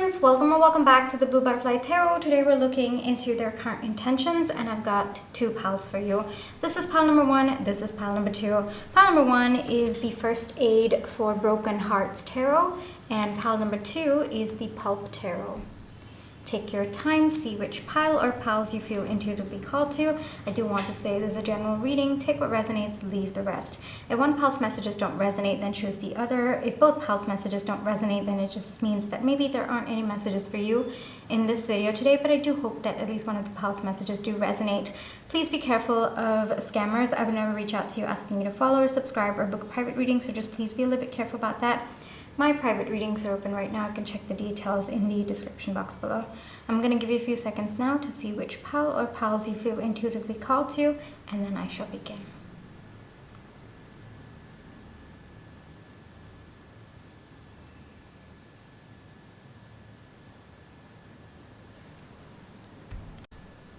friends, welcome or welcome back to the Blue Butterfly Tarot. Today we're looking into their current intentions and I've got two piles for you. This is pile number one, this is pile number two. Pile number one is the First Aid for Broken Hearts Tarot and pile number two is the Pulp Tarot. Take your time, see which pile or piles you feel intuitively called to. I do want to say there's a general reading. Take what resonates, leave the rest. If one pile's messages don't resonate, then choose the other. If both piles' messages don't resonate, then it just means that maybe there aren't any messages for you in this video today, but I do hope that at least one of the piles' messages do resonate. Please be careful of scammers. I would never reach out to you asking you to follow or subscribe or book a private reading, so just please be a little bit careful about that. My private readings are open right now. You can check the details in the description box below. I'm going to give you a few seconds now to see which pile or piles you feel intuitively called to, and then I shall begin.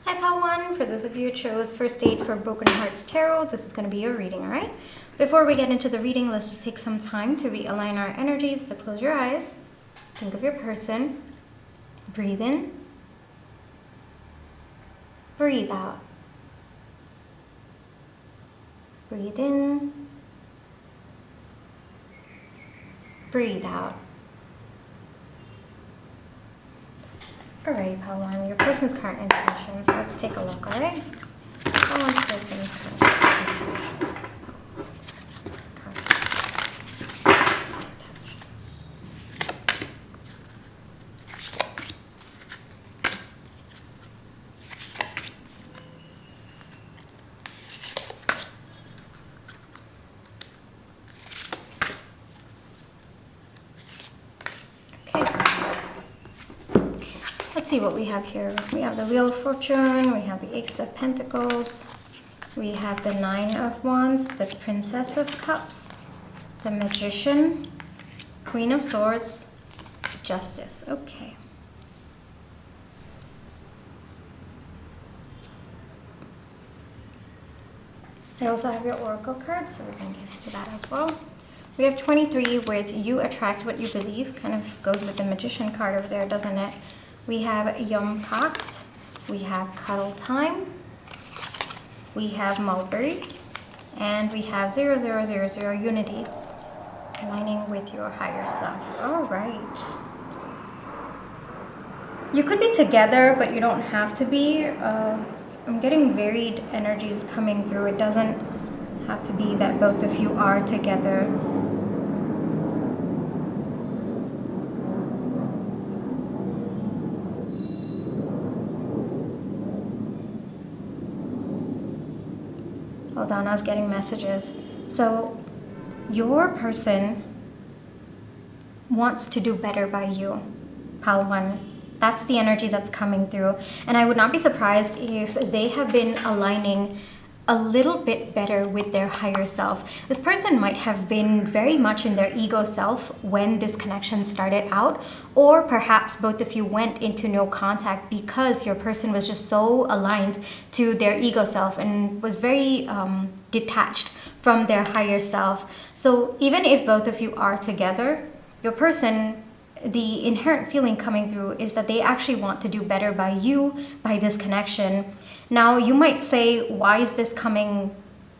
Hi pile one, for those of you who chose First Aid for Broken Hearts Tarot, this is going to be your reading, alright? Before we get into the reading, let's just take some time to realign our energies. So close your eyes, think of your person, breathe in, breathe out, breathe in, breathe out. Alright, pile one, your person's current intentions. Let's take a look, alright? Pile one's person's current intentions. Let's see what we have here. We have the Wheel of Fortune, we have the Ace of Pentacles, we have the Nine of Wands, the Princess of Cups, the Magician, Queen of Swords, Justice. Okay. I also have your Oracle card, so we're going to get to that as well. We have 23 with You Attract What You Believe. Kind of goes with the Magician card over there, doesn't it? We have Yum Cox, we have Cuddle Time, we have Mulberry, and we have 0000 Unity, aligning with your higher self. All right. You could be together, but you don't have to be. I'm getting varied energies coming through. It doesn't have to be that both of you are together. Hold on, I was getting messages. So your person wants to do better by you, pile one. That's the energy that's coming through. And I would not be surprised if they have been aligning a little bit better with their higher self. This person might have been very much in their ego self when this connection started out, or perhaps both of you went into no contact because your person was just so aligned to their ego self and was very detached from their higher self. So even if both of you are together, your person, the inherent feeling coming through is that they actually want to do better by you, by this connection. Now, you might say, why is this coming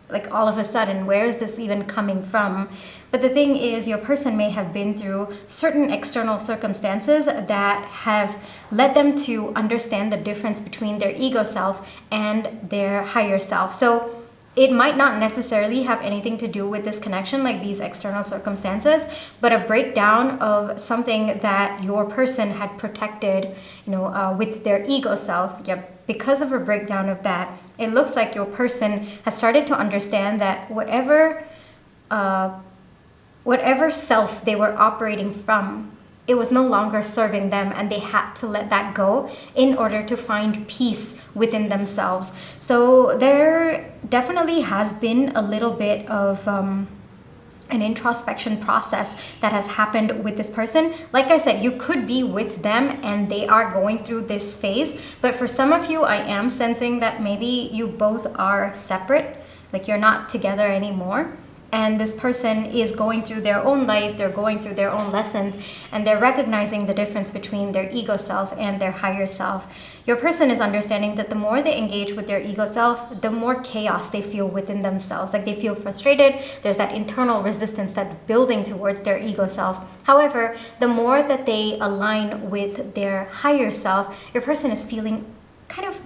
like all of a sudden? Where is this even coming from? But the thing is, your person may have been through certain external circumstances that have led them to understand the difference between their ego self and their higher self. So it might not necessarily have anything to do with this connection, like these external circumstances, but a breakdown of something that your person had protected, with their ego self. Yep. Because of a breakdown of that, it looks like your person has started to understand that whatever self they were operating from, it was no longer serving them, and they had to let that go in order to find peace within themselves. So there definitely has been a little bit of an introspection process that has happened with this person. Like I said, you could be with them and they are going through this phase, but for some of you, I am sensing that maybe you both are separate, like you're not together anymore. and this person is going through their own life, they're going through their own lessons, and they're recognizing the difference between their ego self and their higher self. Your person is understanding that the more they engage with their ego self, the more chaos they feel within themselves. Like, they feel frustrated, there's that internal resistance that's building towards their ego self. However, the more that they align with their higher self, your person is feeling kind of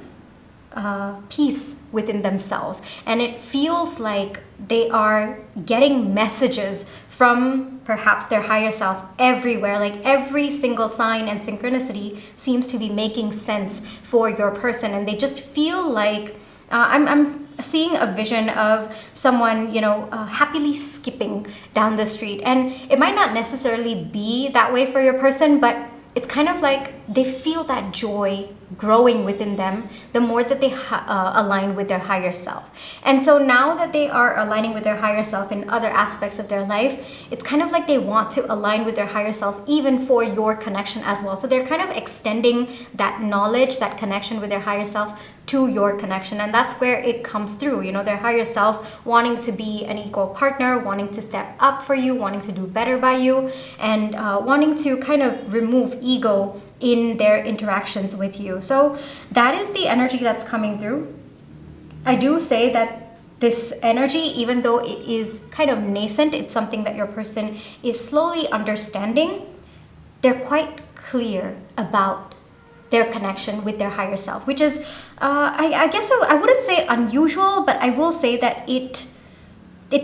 peace within themselves, and it feels like they are getting messages from perhaps their higher self everywhere. Like, every single sign and synchronicity seems to be making sense for your person, and they just feel like I'm seeing a vision of someone, happily skipping down the street, and it might not necessarily be that way for your person, but it's kind of like they feel that joy growing within them the more that they align with their higher self. And so now that they are aligning with their higher self in other aspects of their life, it's kind of like they want to align with their higher self even for your connection as well. So they're kind of extending that knowledge, that connection with their higher self to your connection, and that's where it comes through. Their higher self wanting to be an equal partner, wanting to step up for you, wanting to do better by you, and wanting to kind of remove ego in their interactions with you. So that is the energy that's coming through. I do say that this energy, even though it is kind of nascent, it's something that your person is slowly understanding. They're quite clear about their connection with their higher self, which is, I guess I wouldn't say unusual, but I will say that it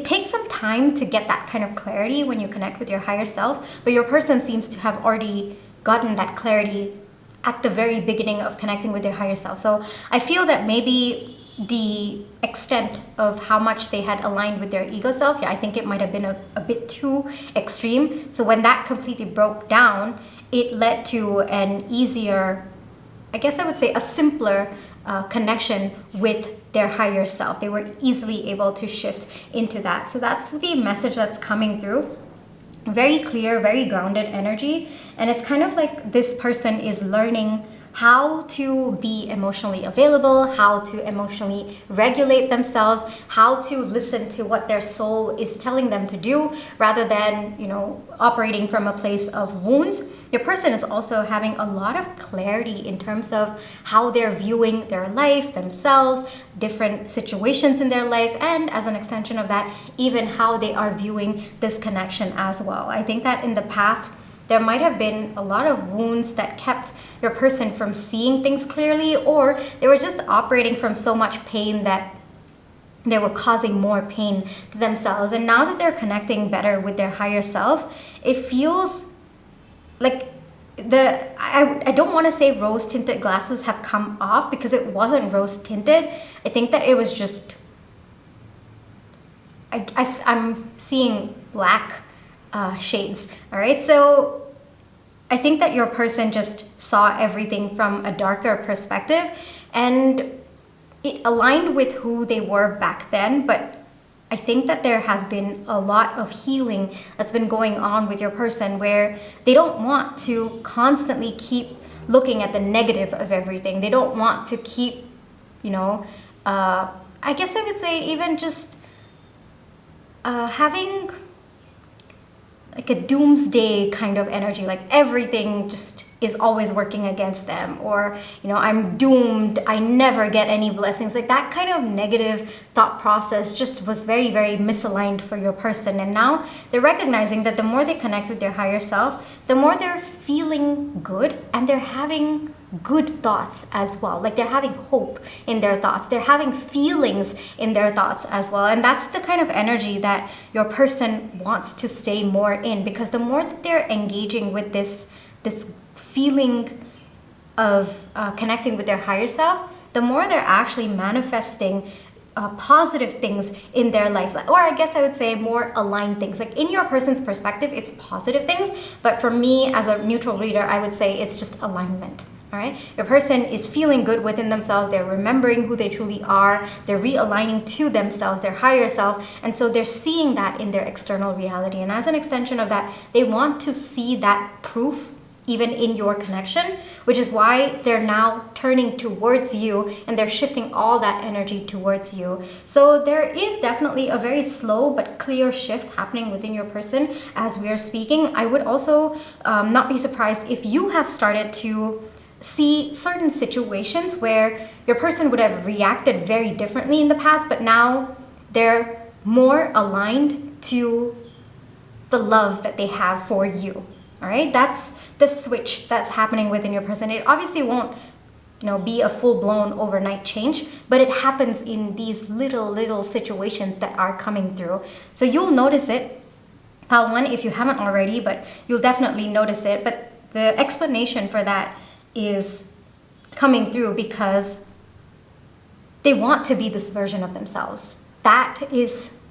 takes some time to get that kind of clarity when you connect with your higher self, but your person seems to have already gotten that clarity at the very beginning of connecting with their higher self. So I feel that maybe the extent of how much they had aligned with their ego self, I think it might have been a bit too extreme. So when that completely broke down, it led to an easier, I guess I would say a simpler connection with their higher self. They were easily able to shift into that. So that's the message that's coming through. Very clear, very grounded energy. And it's kind of like this person is learning how to be emotionally available, how to emotionally regulate themselves, how to listen to what their soul is telling them to do rather than, operating from a place of wounds. Your person is also having a lot of clarity in terms of how they're viewing their life, themselves, different situations in their life, and as an extension of that, even how they are viewing this connection as well. I think that in the past, there might have been a lot of wounds that kept your person from seeing things clearly, or they were just operating from so much pain that they were causing more pain to themselves. And now that they're connecting better with their higher self, it feels like I don't want to say rose-tinted glasses have come off, because it wasn't rose-tinted. I think that it was just, I'm seeing black shades. All right, so I think that your person just saw everything from a darker perspective, and it aligned with who they were back then. But I think that there has been a lot of healing that's been going on with your person, where they don't want to constantly keep looking at the negative of everything. They don't want to keep, I guess I would say even just having like a doomsday kind of energy, like everything just is always working against them, or I'm doomed, I never get any blessings. Like that kind of negative thought process just was very, very misaligned for your person. And now they're recognizing that the more they connect with their higher self, the more they're feeling good, and they're having good thoughts as well. Like they're having hope in their thoughts, they're having feelings in their thoughts as well. And that's the kind of energy that your person wants to stay more in, because the more that they're engaging with this feeling of connecting with their higher self, the more they're actually manifesting positive things in their life, or I guess I would say more aligned things. Like in your person's perspective, it's positive things, but for me as a neutral reader, I would say it's just alignment. All right, your person is feeling good within themselves, they're remembering who they truly are, they're realigning to themselves, their higher self, and so they're seeing that in their external reality. And as an extension of that, they want to see that proof even in your connection, which is why they're now turning towards you and they're shifting all that energy towards you. So there is definitely a very slow but clear shift happening within your person as we are speaking. I would also not be surprised if you have started to see certain situations where your person would have reacted very differently in the past, but now they're more aligned to the love that they have for you. All right, that's the switch that's happening within your person. It obviously won't, be a full-blown overnight change, but it happens in these little situations that are coming through. So you'll notice it, Pile 1, if you haven't already, but you'll definitely notice it. But the explanation for that is coming through because they want to be this version of themselves. That is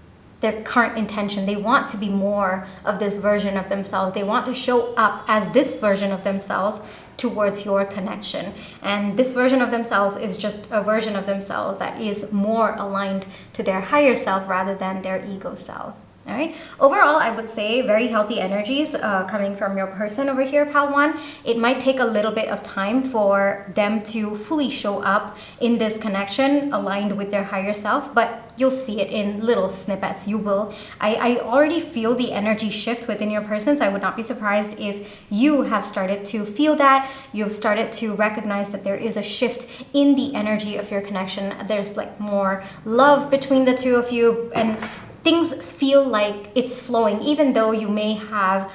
their current intention. They want to be more of this version of themselves. They want to show up as this version of themselves towards your connection. And this version of themselves is just a version of themselves that is more aligned to their higher self rather than their ego self. All right. Overall, I would say very healthy energies coming from your person over here, Pal 1. It might take a little bit of time for them to fully show up in this connection aligned with their higher self, but you'll see it in little snippets. You will. I already feel the energy shift within your person, so I would not be surprised if you have started to feel that. You've started to recognize that there is a shift in the energy of your connection. There's like more love between the two of you, and things feel like it's flowing. Even though you may have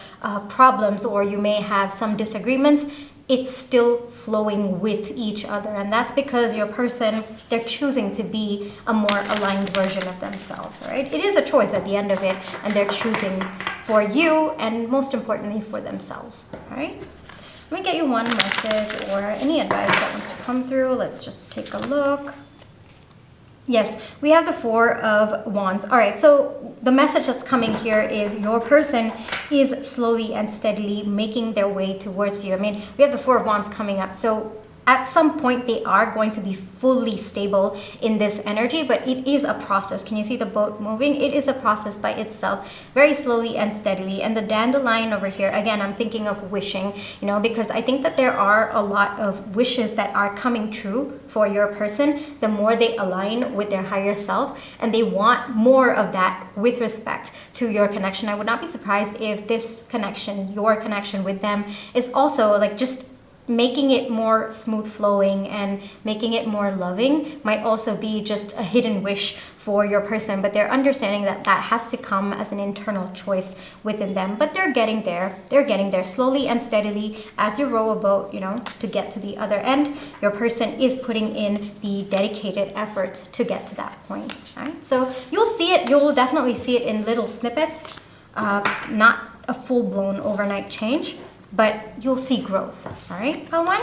problems or you may have some disagreements, it's still flowing with each other. And that's because your person, they're choosing to be a more aligned version of themselves, right? It is a choice at the end of it, and they're choosing for you and most importantly for themselves, all right? Let me get you one message or any advice that wants to come through. Let's just take a look. Yes, we have the 4 of Wands. All right, so the message that's coming here is your person is slowly and steadily making their way towards you. I mean, we have the 4 of Wands coming up. So at some point, they are going to be fully stable in this energy, but it is a process. Can you see the boat moving? It is a process by itself, very slowly and steadily. And the dandelion over here, again, I'm thinking of wishing, because I think that there are a lot of wishes that are coming true for your person the more they align with their higher self, and they want more of that with respect to your connection. I would not be surprised if this connection, your connection with them, is also like just making it more smooth flowing and making it more loving might also be just a hidden wish for your person, but they're understanding that that has to come as an internal choice within them. But they're getting there. They're getting there slowly and steadily as you row a boat, to get to the other end. Your person is putting in the dedicated effort to get to that point. All right, so you'll see it. You'll definitely see it in little snippets, not a full-blown overnight change, but you'll see growth. All right, Pile 1?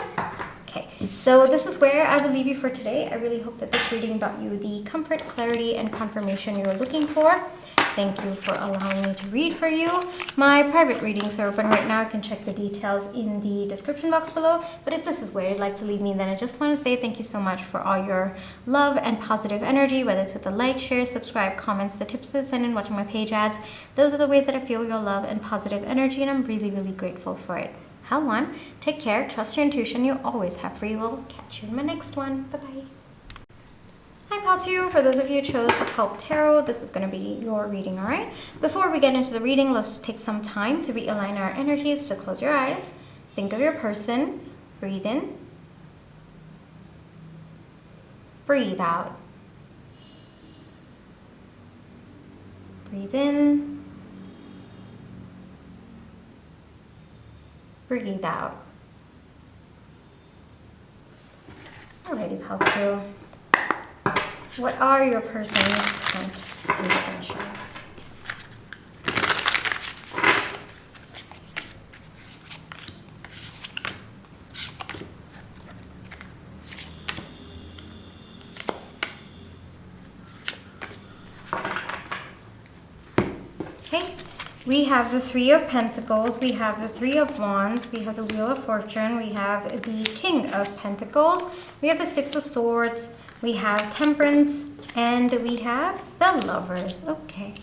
Okay, so this is where I will leave you for today. I really hope that this reading brought you the comfort, clarity, and confirmation you were looking for. Thank you for allowing me to read for you. My private readings are open right now. You can check the details in the description box below. But if this is where you'd like to leave me, then I just want to say thank you so much for all your love and positive energy, whether it's with the like, share, subscribe, comments, the tips that send in, watching my page ads. Those are the ways that I feel your love and positive energy, and I'm really, really grateful for it. Pile 1, take care, trust your intuition, you always have free will. Catch you in my next one. Bye-bye. Hi Pile 2, for those of you who chose the Pulp Tarot, this is going to be your reading, alright? Before we get into the reading, let's take some time to realign our energies. So close your eyes, think of your person, breathe in, breathe out, breathe in, breathe out. Alrighty, Pile 2. What are your person's current intentions? Okay, we have the 3 of Pentacles, we have the 3 of Wands, we have the Wheel of Fortune, we have the King of Pentacles, we have the 6 of Swords, we have Temperance, and we have the Lovers. Okay.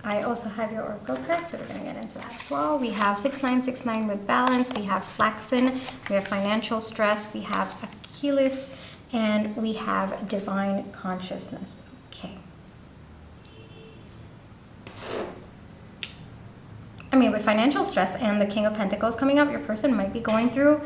I also have your Oracle card, so we're going to get into that as well. We have 6969 with balance. We have flaxen. We have financial stress. We have Achilles. And we have divine consciousness. Okay. I mean, with financial stress and the King of Pentacles coming up, your person might be going through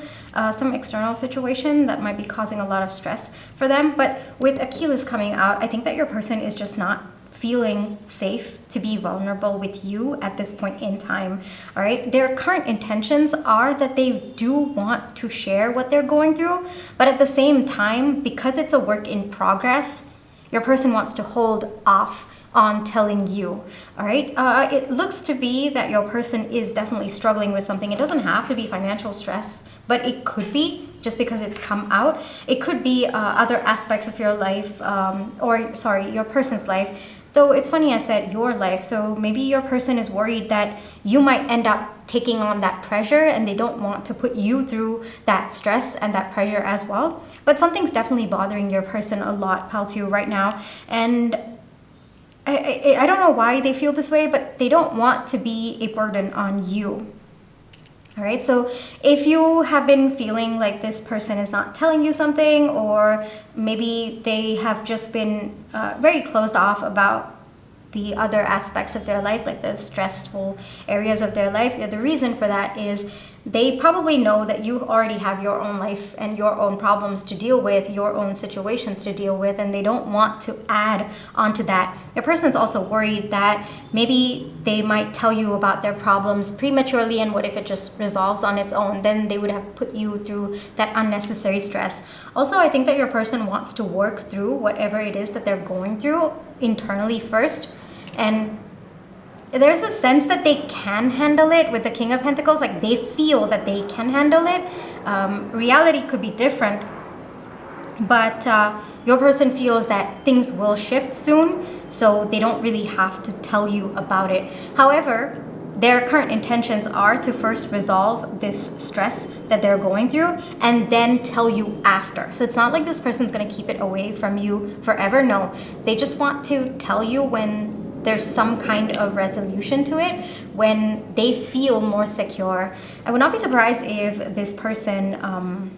some external situation that might be causing a lot of stress for them. But with Achilles coming out, I think that your person is just not feeling safe to be vulnerable with you at this point in time. All right. Their current intentions are that they do want to share what they're going through. But at the same time, because it's a work in progress, your person wants to hold off on telling you. All right. It looks to be that your person is definitely struggling with something. It doesn't have to be financial stress, but it could be, just because it's come out. It could be other aspects of your life, your person's life. Though it's funny I said your life, so maybe your person is worried that you might end up taking on that pressure and they don't want to put you through that stress and that pressure as well. But something's definitely bothering your person a lot, pal, to you right now. And I don't know why they feel this way, but they don't want to be a burden on you. All right, so if you have been feeling like this person is not telling you something, or maybe they have just been very closed off about the other aspects of their life, like the stressful areas of their life, the reason for that is they probably know that you already have your own life and your own problems to deal with, your own situations to deal with, and they don't want to add onto that. Your person's also worried that maybe they might tell you about their problems prematurely, and what if it just resolves on its own? Then they would have put you through that unnecessary stress. Also, I think that your person wants to work through whatever it is that they're going through internally first, and there's a sense that they can handle it with the King of Pentacles. Like, they feel that they can handle it. Reality could be different, but your person feels that things will shift soon, so they don't really have to tell you about it. However, their current intentions are to first resolve this stress that they're going through and then tell you after. So it's not like this person's going to keep it away from you forever. No, they just want to tell you when there's some kind of resolution to it, when they feel more secure. I would not be surprised if this person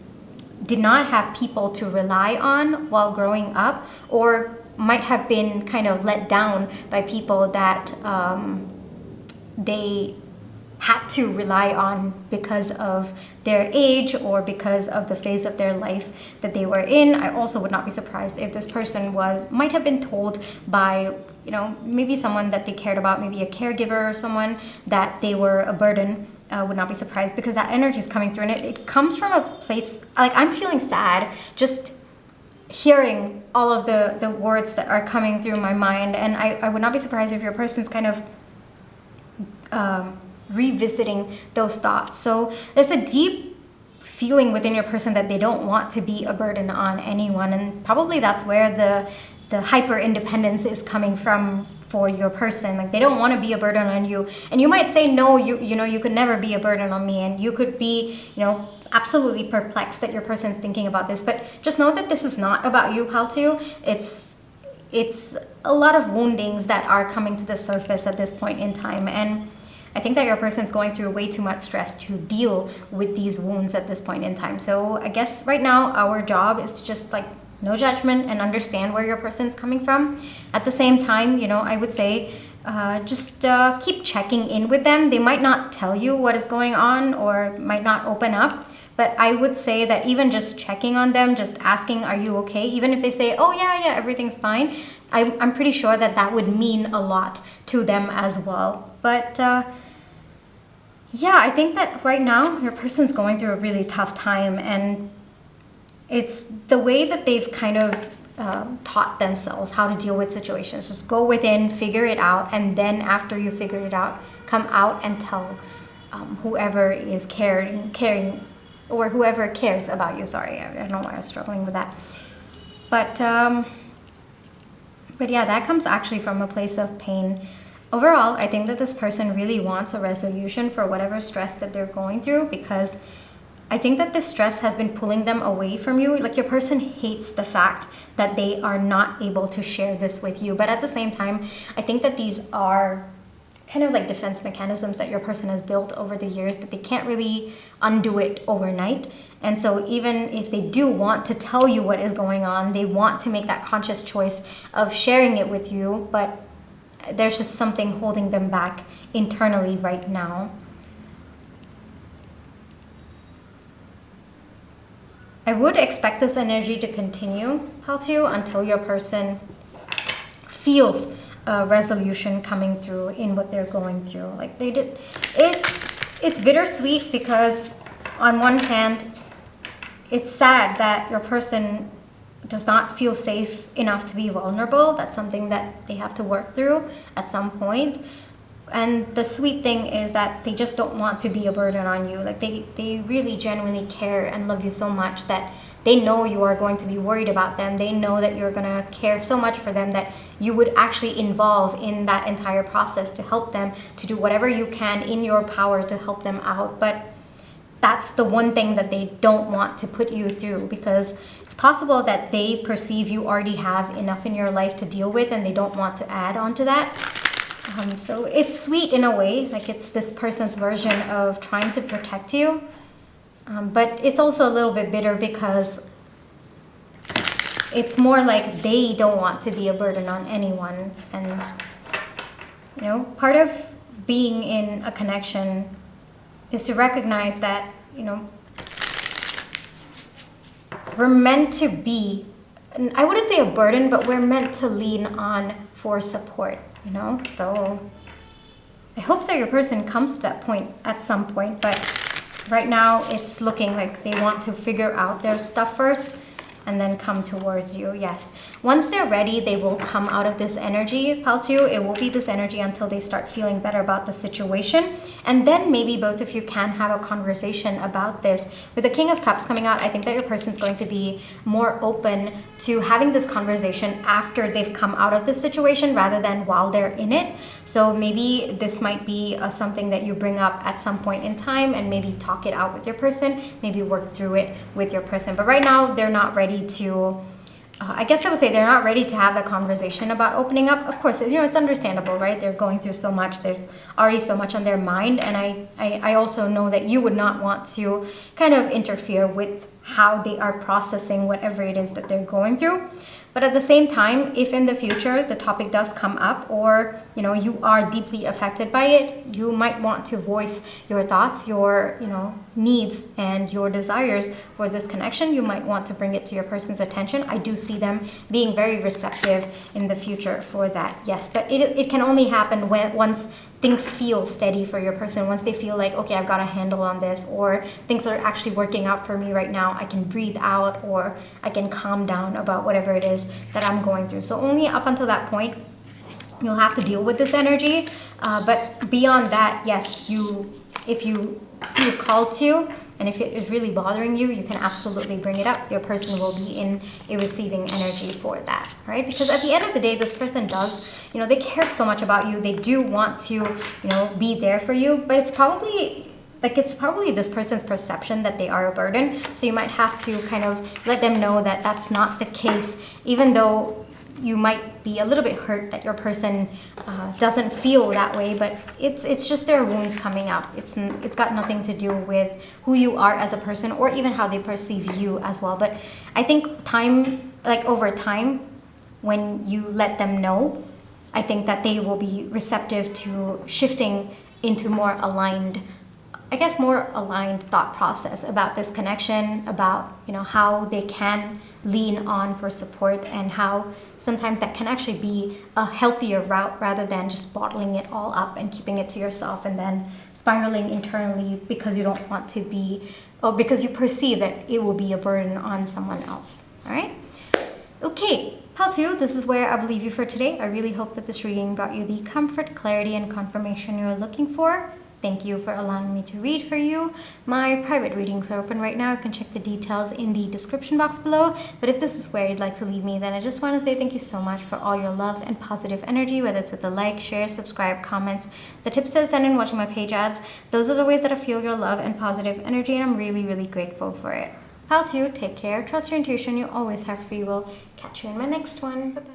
did not have people to rely on while growing up, or might have been kind of let down by people that they had to rely on because of their age or because of the phase of their life that they were in. I also would not be surprised if this person might have been told by, maybe someone that they cared about, maybe a caregiver or someone, that they were a burden. Would not be surprised, because that energy is coming through, and it comes from a place, like, I'm feeling sad just hearing all of the words that are coming through my mind, and I would not be surprised if your person's kind of revisiting those thoughts. So there's a deep feeling within your person that they don't want to be a burden on anyone, and probably that's where the hyper independence is coming from for your person. Like, they don't want to be a burden on you, and you might say no, you could never be a burden on me, and you could be absolutely perplexed that your person's thinking about this. But just know that this is not about you, pal, too. It's a lot of woundings that are coming to the surface at this point in time, and I think that your person's going through way too much stress to deal with these wounds at this point in time. So I guess right now our job is to just, like, no judgment and understand where your person's coming from. At the same time, I would say just keep checking in with them. They might not tell you what is going on or might not open up, but I would say that even just checking on them, just asking, are you okay? Even if they say, oh yeah, everything's fine, I'm pretty sure that would mean a lot to them as well. But yeah, I think that right now your person's going through a really tough time, and it's the way that they've kind of taught themselves how to deal with situations. Just go within, figure it out, and then after you figured it out, come out and tell whoever is caring, or whoever cares about you. Sorry, I don't know why I was struggling with that. But yeah, that comes actually from a place of pain. Overall, I think that this person really wants a resolution for whatever stress that they're going through, because I think that this stress has been pulling them away from you. Like, your person hates the fact that they are not able to share this with you. But at the same time, I think that these are kind of like defense mechanisms that your person has built over the years that they can't really undo it overnight. And so even if they do want to tell you what is going on, they want to make that conscious choice of sharing it with you, but there's just something holding them back internally right now. I would expect this energy to continue, Pal 2, until your person feels a resolution coming through in what they're going through. Like they did, it's bittersweet because on one hand, it's sad that your person does not feel safe enough to be vulnerable. That's something that they have to work through at some point. And the sweet thing is that they just don't want to be a burden on you. Like they really genuinely care and love you so much that they know you are going to be worried about them. They know that you're going to care so much for them that you would actually involve in that entire process to help them, to do whatever you can in your power to help them out. But that's the one thing that they don't want to put you through, because it's possible that they perceive you already have enough in your life to deal with and they don't want to add on to that. So it's sweet in a way, like it's this person's version of trying to protect you. But it's also a little bit bitter because it's more like they don't want to be a burden on anyone. And, you know, part of being in a connection is to recognize that, you know, we're meant to be, I wouldn't say a burden, but we're meant to lean on for support, you know? So I hope that your person comes to that point at some point, but right now it's looking like they want to figure out their stuff first and then come towards you. Yes, once they're ready, they will come out of this energy, Pal 2. It will be this energy until they start feeling better about the situation, and then maybe both of you can have a conversation about this. With the King of Cups coming out, I think that your person's going to be more open to having this conversation after they've come out of this situation rather than while they're in it. So maybe this might be something that you bring up at some point in time and maybe talk it out with your person, maybe work through it with your person. But right now they're not ready to, I guess I would say they're not ready to have a conversation about opening up. Of course, you know, it's understandable, right? They're going through so much. There's already so much on their mind. And I also know that you would not want to kind of interfere with how they are processing whatever it is that they're going through. But at the same time, if in the future the topic does come up, or you know you are deeply affected by it, you might want to voice your thoughts, your needs and your desires for this connection. You might want to bring it to your person's attention. I do see them being very receptive in the future for that. Yes, but it can only happen once things feel steady for your person, once they feel like, okay, I've got a handle on this, or things are actually working out for me right now. I can breathe out, or I can calm down about whatever it is that I'm going through. So only up until that point, you'll have to deal with this energy. But beyond that, yes, if you feel called to, and if it is really bothering you, you can absolutely bring it up. Your person will be in a receiving energy for that, right? Because at the end of the day, this person does, they care so much about you. They do want to, be there for you, but it's probably this person's perception that they are a burden. So you might have to kind of let them know that that's not the case, even though you might be a little bit hurt that your person doesn't feel that way, but it's just their wounds coming up. It's got nothing to do with who you are as a person or even how they perceive you as well. But I think over time, when you let them know, I think that they will be receptive to shifting into more aligned thought process about this connection, about how they can lean on for support, and how sometimes that can actually be a healthier route rather than just bottling it all up and keeping it to yourself and then spiraling internally because you don't want to be, or because you perceive that it will be a burden on someone else. All right? Okay, Pal 2, this is where I will leave you for today. I really hope that this reading brought you the comfort, clarity, and confirmation you're looking for. Thank you for allowing me to read for you. My private readings are open right now. You can check the details in the description box below. But if this is where you'd like to leave me, then I just want to say thank you so much for all your love and positive energy, whether it's with a like, share, subscribe, comments, the tips that I send in, watching my page ads. Those are the ways that I feel your love and positive energy, and I'm really, really grateful for it. Pal 2, take care, trust your intuition, you always have free will. Catch you in my next one. Bye-bye.